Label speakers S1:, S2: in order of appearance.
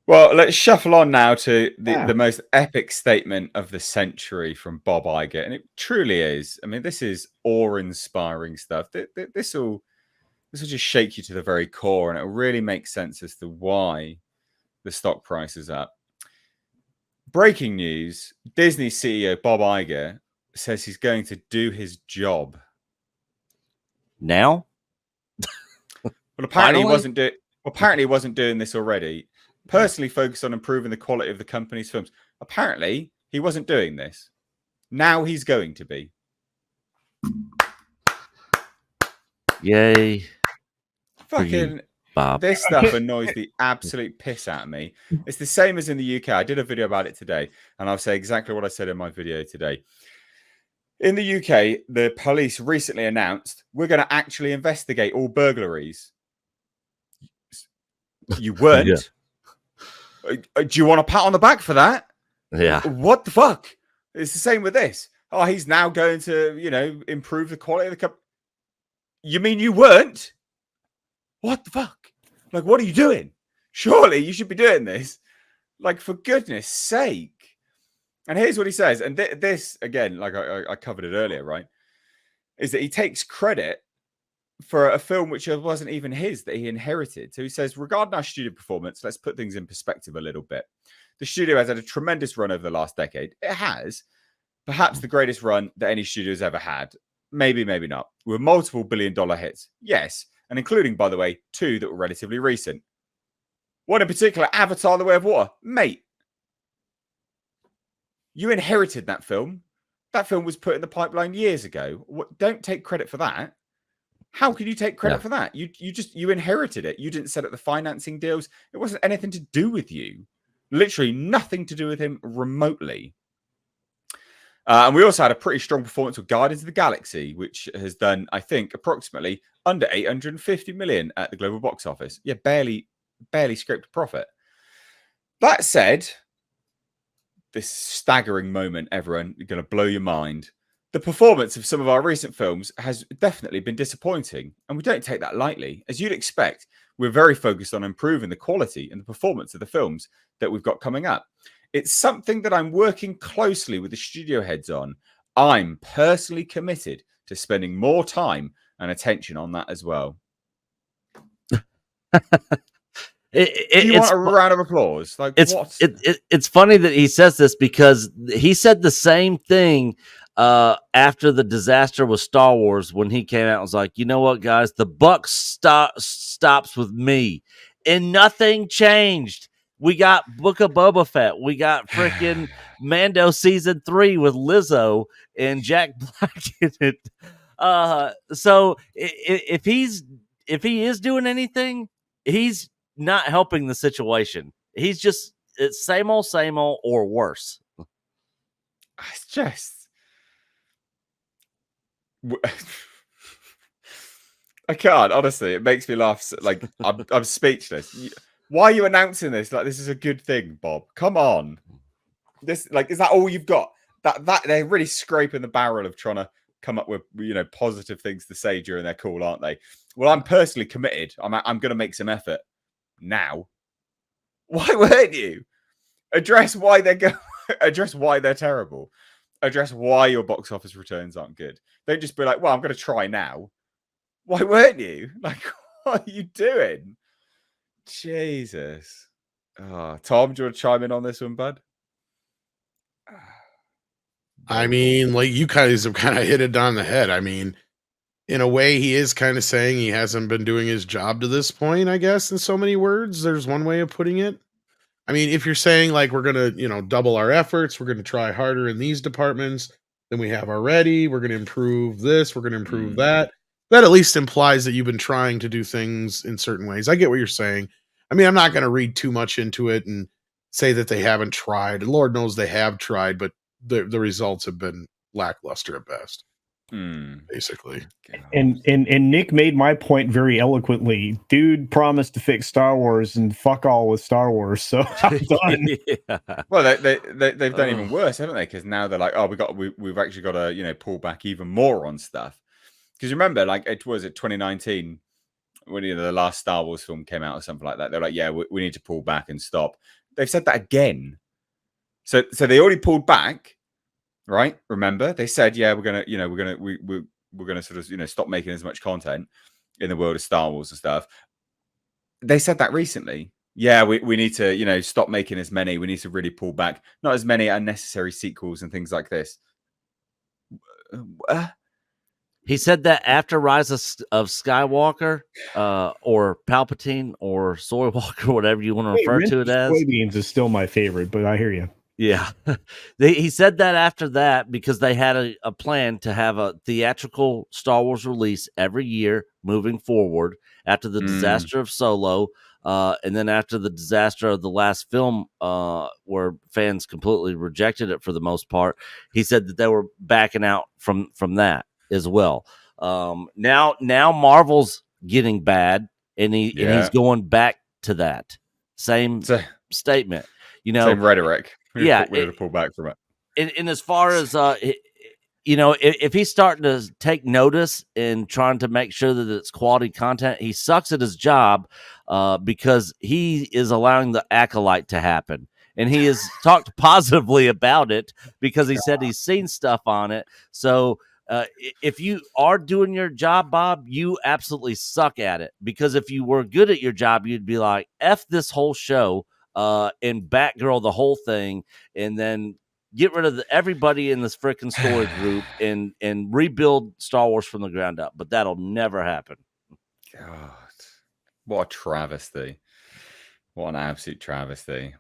S1: Well, let's shuffle on now to
S2: Yeah.
S1: the most epic statement of the century from Bob Iger. And it truly is. I mean, this is awe-inspiring stuff. This will just shake you to the very core, and it'll really make sense as to why the stock price is up. Breaking news, Disney CEO Bob Iger says he's going to do his job.
S3: Now?
S1: Well, apparently
S3: Finally?
S1: he wasn't doing this already. Personally focused on improving the quality of the company's films. Apparently, he wasn't doing this. Now he's going to be.
S3: Yay.
S1: Fucking
S3: Bob.
S1: this stuff annoys the absolute piss out of me. It's the same as in the UK. I did a video about it today, and I'll say exactly what I said in my video today. In the UK, the police recently announced we're going to actually investigate all burglaries. You weren't.
S3: Yeah.
S1: Do you want a pat on the back for that?
S3: Yeah.
S1: What the fuck? It's the same with this. Oh, he's now going to, improve the quality of the cup. You mean you weren't? What the fuck? Like, what are you doing? Surely you should be doing this. Like, for goodness sake. And here's what he says. And this, again, like I covered it earlier, right? Is that he takes credit for a film which wasn't even his, that he inherited. So he says, regarding our studio performance, let's put things in perspective a little bit. The studio has had a tremendous run over the last decade. It has. Perhaps the greatest run that any studio has ever had. Maybe, maybe not. With multiple billion-dollar hits. Yes. And including, by the way, 2 that were relatively recent. One in particular, Avatar: The Way of Water. Mate, you inherited that film. That film was put in the pipeline years ago. Don't take credit for that. How can you take credit for that? You inherited it. You didn't set up the financing deals. It wasn't anything to do with you. Literally nothing to do with him remotely. And we also had a pretty strong performance with Guardians of the Galaxy, which has done, I think, approximately under 850 million at the global box office. Yeah, barely scraped a profit. That said, this staggering moment, everyone, you're going to blow your mind. The performance of some of our recent films has definitely been disappointing, and we don't take that lightly. As you'd expect, we're very focused on improving the quality and the performance of the films that we've got coming up. It's something that I'm working closely with the studio heads on. I'm personally committed to spending more time and attention on that as well. You want a round of applause? Like,
S3: it's funny that he says this because he said the same thing after the disaster with Star Wars when he came out and was like, you know what, guys, the buck stops with me, and nothing changed. We got Book of Boba Fett. We got freaking Mando season 3 with Lizzo and Jack Black in it. So if he is doing anything, he's not helping the situation. He's just it's same old or worse.
S1: It's just I can't, honestly. It makes me laugh. Like I'm speechless. Why are you announcing this? Like, this is a good thing, Bob. Come on. This, like, is that all you've got? That they're really scraping the barrel of trying to come up with, positive things to say during their call, aren't they? Well, I'm personally committed. I'm going to make some effort now. Why weren't you? Address why address why they're terrible. Address why your box office returns aren't good. Don't just be like, well, I'm going to try now. Why weren't you? Like, what are you doing? Jesus. Tom, do you want to chime in on this one, bud?
S2: I mean, like, you guys have kind of hit it on the head. I mean, in a way, he is kind of saying he hasn't been doing his job to this point, I guess, in so many words. There's one way of putting it. I mean, if you're saying, like, we're going to, double our efforts, we're going to try harder in these departments than we have already, we're going to improve this, we're going to improve that. That at least implies that you've been trying to do things in certain ways. I get what you're saying. I mean, I'm not going to read too much into it and say that they haven't tried. Lord knows they have tried, but the results have been lackluster at best. Basically.
S4: And Nick made my point very eloquently. Dude promised to fix Star Wars and fuck all with Star Wars, so I'm done.
S1: Well, they've done even worse, haven't they? Because now they're like, oh, we've actually got to pull back even more on stuff. Because remember, like, it was 2019 when the last Star Wars film came out or something like that. They're like, yeah, we need to pull back and stop they've said that again. So they already pulled back, right? Remember, they said, yeah, we're gonna sort of stop making as much content in the world of Star Wars and stuff. They said that recently. Yeah, we need to stop making as many. We need to really pull back, not as many unnecessary sequels and things like this.
S3: He said that after Rise of Skywalker, or Palpatine, or Soy Walker, whatever you want to refer to it as.
S4: Soybeans is still my favorite, but I hear you.
S3: Yeah, he said that after that because they had a plan to have a theatrical Star Wars release every year moving forward after the disaster of Solo, and then after the disaster of the last film, where fans completely rejected it for the most part. He said that they were backing out from that as well. Now Marvel's getting bad, and he's going back to that same statement.
S1: Same rhetoric. We need to pull back from it.
S3: And as far as if he's starting to take notice and trying to make sure that it's quality content, he sucks at his job, because he is allowing the acolyte to happen. And he has talked positively about it because he said he's seen stuff on it. So if you are doing your job, Bob, you absolutely suck at it. Because if you were good at your job, you'd be like, F this whole show, and Batgirl the whole thing, and then get rid of everybody in this freaking story group and rebuild Star Wars from the ground up. But that'll never happen.
S1: God, what a travesty. What an absolute travesty.